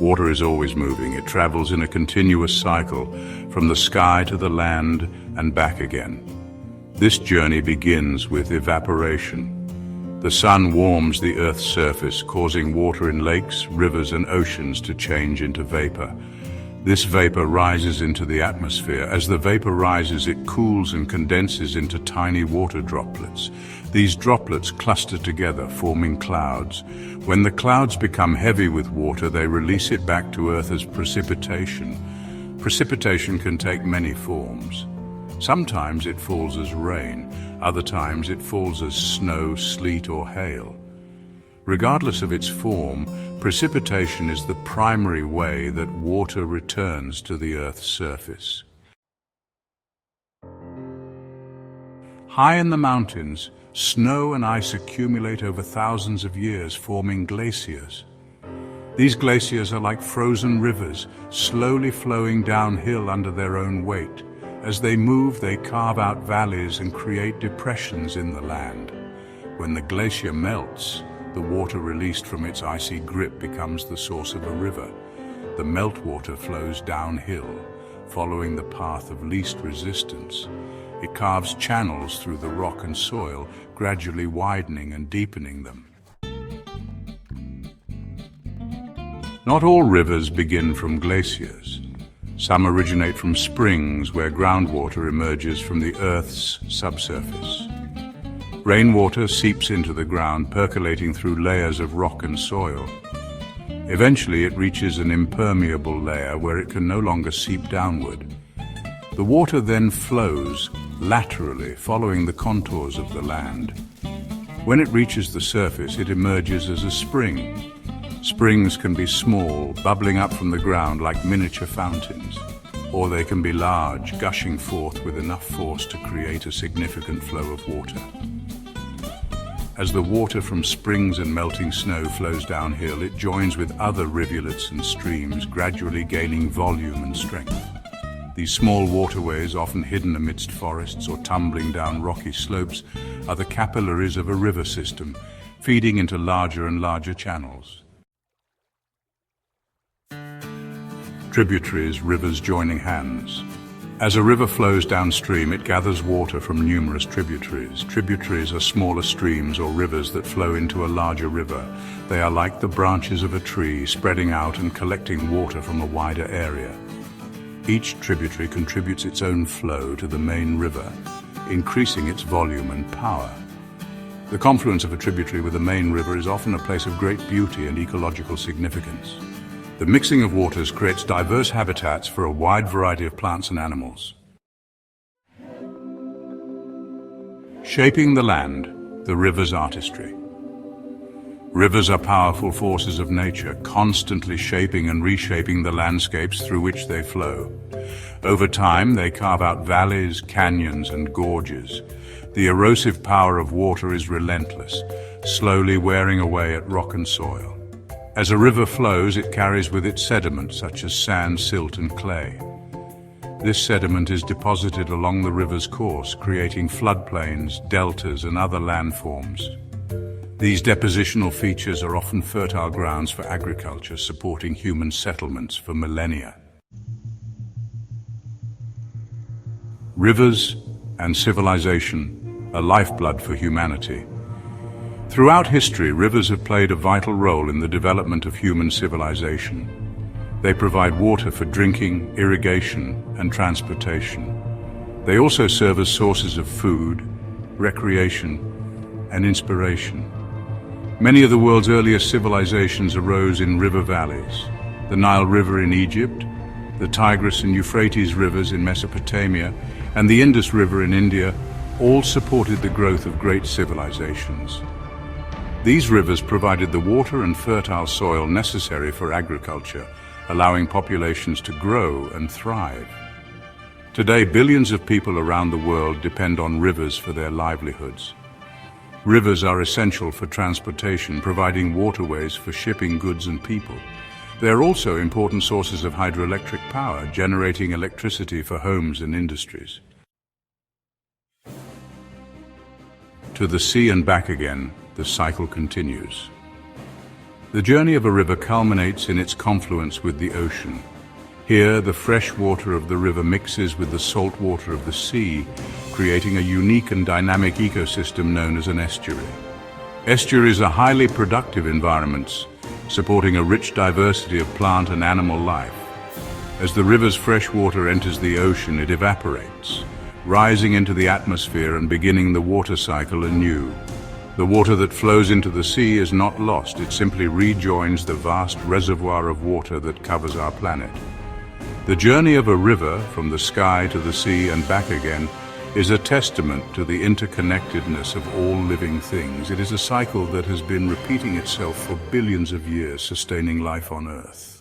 Water is always moving. It travels in a continuous cycle from the sky to the land and back again. This journey begins with evaporation. The sun warms the Earth's surface, causing water in lakes, rivers, and oceans to change into vapor. This vapor rises into the atmosphere. As the vapor rises, it cools and condenses into tiny water droplets. These droplets cluster together, forming clouds. When the clouds become heavy with water, they release it back to Earth as precipitation. Precipitation can take many forms. Sometimes it falls as rain, other times it falls as snow, sleet, or hail. Regardless of its form, precipitation is the primary way that water returns to the Earth's surface. High in the mountains, snow and ice accumulate over thousands of years, forming glaciers. These glaciers are like frozen rivers, slowly flowing downhill under their own weight. As they move, they carve out valleys and create depressions in the land. When the glacier melts, the water released from its icy grip becomes the source of a river. The meltwater flows downhill, following the path of least resistance. It carves channels through the rock and soil, gradually widening and deepening them. Not all rivers begin from glaciers. Some originate from springs where groundwater emerges from the Earth's subsurface. Rainwater seeps into the ground, percolating through layers of rock and soil. Eventually, it reaches an impermeable layer where it can no longer seep downward. The water then flows laterally, following the contours of the land. When it reaches the surface, it emerges as a spring. Springs can be small, bubbling up from the ground like miniature fountains, or they can be large, gushing forth with enough force to create a significant flow of water. As the water from springs and melting snow flows downhill, it joins with other rivulets and streams, gradually gaining volume and strength. These small waterways, often hidden amidst forests or tumbling down rocky slopes, are the capillaries of a river system, feeding into larger and larger channels. Tributaries, rivers joining hands. As a river flows downstream, it gathers water from numerous tributaries. Tributaries are smaller streams or rivers that flow into a larger river. They are like the branches of a tree, spreading out and collecting water from a wider area. Each tributary contributes its own flow to the main river, increasing its volume and power. The confluence of a tributary with a main river is often a place of great beauty and ecological significance. The mixing of waters creates diverse habitats for a wide variety of plants and animals. Shaping the land, the river's artistry. Rivers are powerful forces of nature, constantly shaping and reshaping the landscapes through which they flow. Over time, they carve out valleys, canyons, and gorges. The erosive power of water is relentless, slowly wearing away at rock and soil. As a river flows, it carries with it sediment such as sand, silt, and clay. This sediment is deposited along the river's course, creating floodplains, deltas, and other landforms. These depositional features are often fertile grounds for agriculture, supporting human settlements for millennia. Rivers and civilization, a lifeblood for humanity. Throughout history, rivers have played a vital role in the development of human civilization. They provide water for drinking, irrigation, and transportation. They also serve as sources of food, recreation, and inspiration. Many of the world's earliest civilizations arose in river valleys. The Nile River in Egypt, the Tigris and Euphrates rivers in Mesopotamia, and the Indus River in India all supported the growth of great civilizations. These rivers provided the water and fertile soil necessary for agriculture, allowing populations to grow and thrive. Today, billions of people around the world depend on rivers for their livelihoods. Rivers are essential for transportation, providing waterways for shipping goods and people. They are also important sources of hydroelectric power, generating electricity for homes and industries. To the sea and back again, the cycle continues. The journey of a river culminates in its confluence with the ocean. Here, the fresh water of the river mixes with the salt water of the sea, creating a unique and dynamic ecosystem known as an estuary. Estuaries are highly productive environments, supporting a rich diversity of plant and animal life. As the river's fresh water enters the ocean, it evaporates, rising into the atmosphere and beginning the water cycle anew. The water that flows into the sea is not lost, it simply rejoins the vast reservoir of water that covers our planet. The journey of a river from the sky to the sea and back again is a testament to the interconnectedness of all living things. It is a cycle that has been repeating itself for billions of years, sustaining life on Earth.